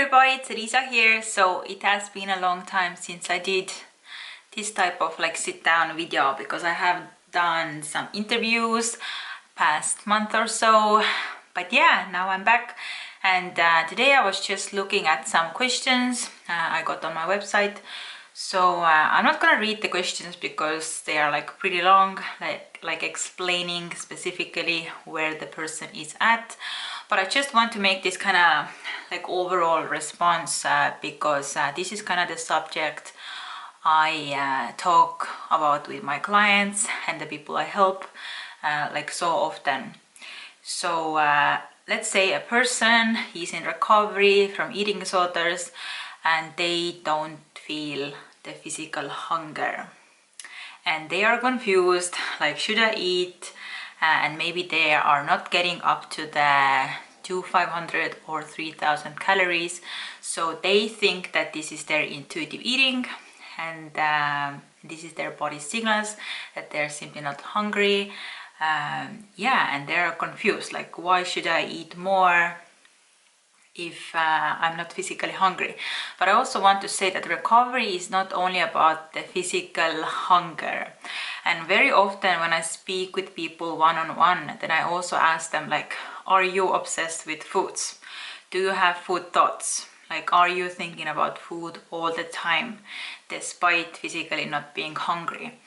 everybody, it's Elisa here. So it has been a long time since I did this type of like sit down video, because I have done some interviews past month or so, but yeah, now I'm back. And today I was just looking at some questions I got on my website. So I'm not gonna read the questions because they are like pretty long, like explaining specifically where the person is at. But I just want to make this kind of like overall response because this is kind of the subject I talk about with my clients and the people I help like so often. So let's say a person is in recovery from eating disorders and they don't feel the physical hunger, and they are confused, like should I eat, and maybe they are not getting up to the 500 or 3000 calories, so they think that this is their intuitive eating, and this is their body signals that they're simply not hungry. Yeah, and they're confused, like why should I eat more if I'm not physically hungry. But I also want to say that recovery is not only about the physical hunger. And very often when I speak with people one-on-one, then I also ask them, like, are you obsessed with foods? Do you have food thoughts? Like, are you thinking about food all the time despite physically not being hungry?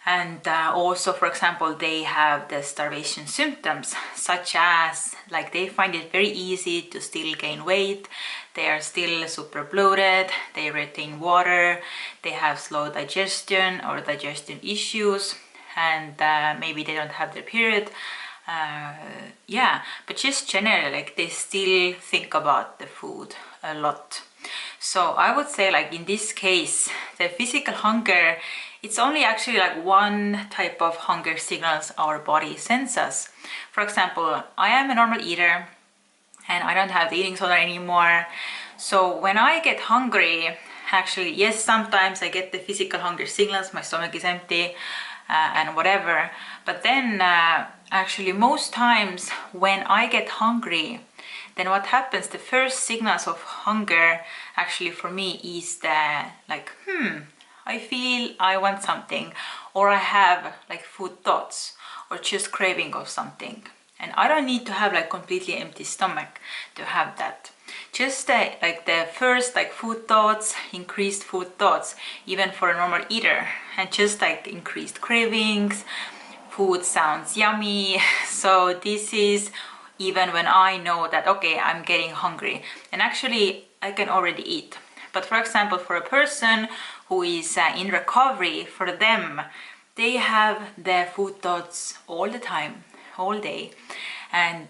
And also, for example, they have the starvation symptoms, such as like they find it very easy to still gain weight, they are still super bloated, they retain water, they have slow digestion or digestion issues, and maybe they don't have their period. Yeah, but just generally, like they still think about the food a lot. So I would say, like in this case, the physical hunger, it's only actually like one type of hunger signals our body sends us. For example, I am a normal eater and I don't have the eating disorder anymore. So when I get hungry, actually, yes, sometimes I get the physical hunger signals, my stomach is empty and whatever. But then actually most times when I get hungry, then what happens, the first signals of hunger actually for me is the like, I feel I want something, or I have like food thoughts or just craving of something. And I don't need to have like completely empty stomach to have that. Just like the first like food thoughts, increased food thoughts, even for a normal eater, and just like increased cravings, food sounds yummy. So this is even when I know that, okay, I'm getting hungry and actually I can already eat. But for example, for a person who is in recovery, for them, they have their food thoughts all the time, all day. And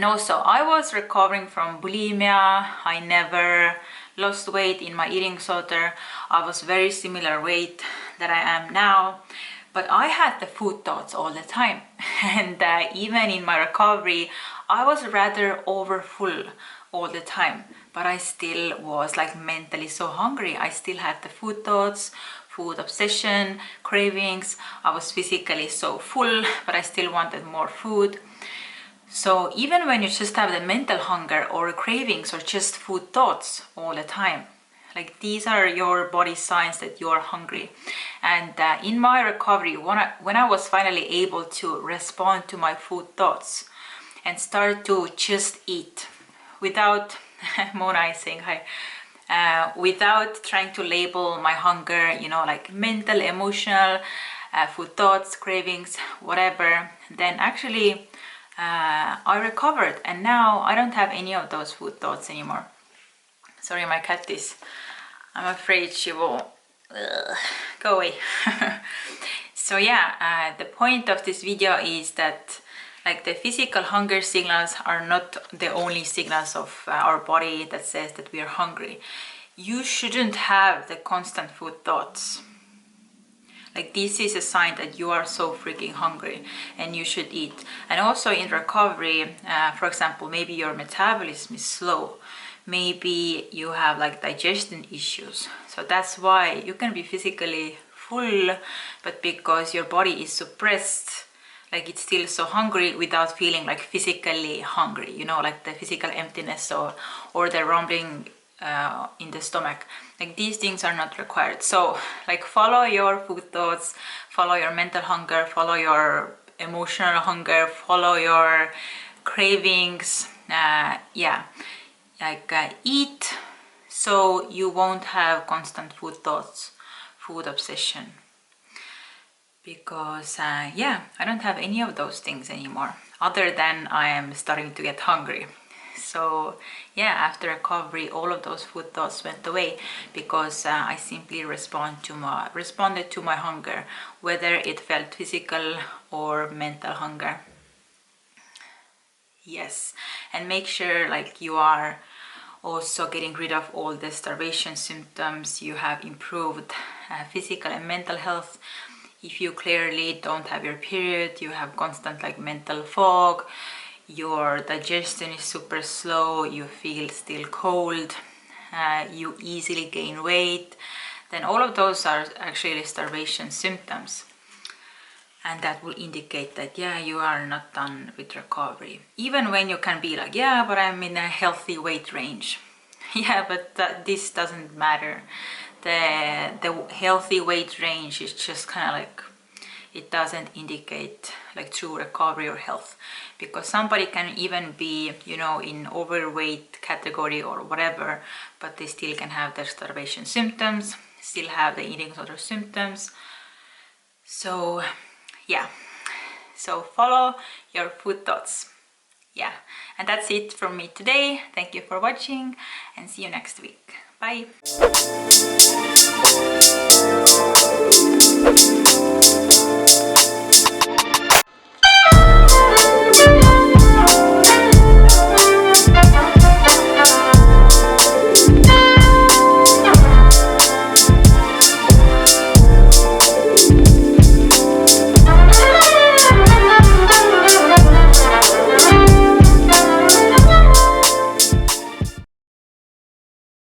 also I was recovering from bulimia. I never lost weight in my eating disorder. I was very similar weight that I am now. But I had the food thoughts all the time. And even in my recovery, I was rather overfull all the time. But I still was like mentally so hungry. I still had the food thoughts, food obsession, cravings. I was physically so full, but I still wanted more food. So even when you just have the mental hunger or cravings or just food thoughts all the time, like these are your body signs that you are hungry. And in my recovery, when I was finally able to respond to my food thoughts and start to just eat without, Mona is saying hi, without trying to label my hunger, you know, like mental, emotional, food thoughts, cravings, whatever, then actually I recovered, and now I don't have any of those food thoughts anymore. Sorry, my cat is, I'm afraid she will go away. So yeah, the point of this video is that like the physical hunger signals are not the only signals of our body that says that we are hungry. You shouldn't have the constant food thoughts. Like this is a sign that you are so freaking hungry and you should eat. And also in recovery, for example, maybe your metabolism is slow. Maybe you have like digestion issues. So that's why you can be physically full, but because your body is suppressed like it's still so hungry without feeling like physically hungry, you know, like the physical emptiness or the rumbling in the stomach. Like these things are not required. So like follow your food thoughts, follow your mental hunger, follow your emotional hunger, follow your cravings. Yeah, like eat so you won't have constant food thoughts, food obsession. Because yeah, I don't have any of those things anymore, other than I am starting to get hungry. So yeah, after recovery, all of those food thoughts went away because I simply responded to my hunger, whether it felt physical or mental hunger. Yes, and make sure like you are also getting rid of all the starvation symptoms. You have improved physical and mental health. If you clearly don't have your period, you have constant like mental fog, your digestion is super slow, you feel still cold, you easily gain weight, then all of those are actually starvation symptoms. And that will indicate that, yeah, you are not done with recovery. Even when you can be like, yeah, but I'm in a healthy weight range. Yeah, but this doesn't matter. The healthy weight range is just kind of like, it doesn't indicate like true recovery or health, because somebody can even be, you know, in overweight category or whatever, but they still can have their starvation symptoms, still have the eating disorder symptoms. So yeah, so follow your food thoughts. Yeah, and that's it from me today. Thank you for watching and see you next week. Bye.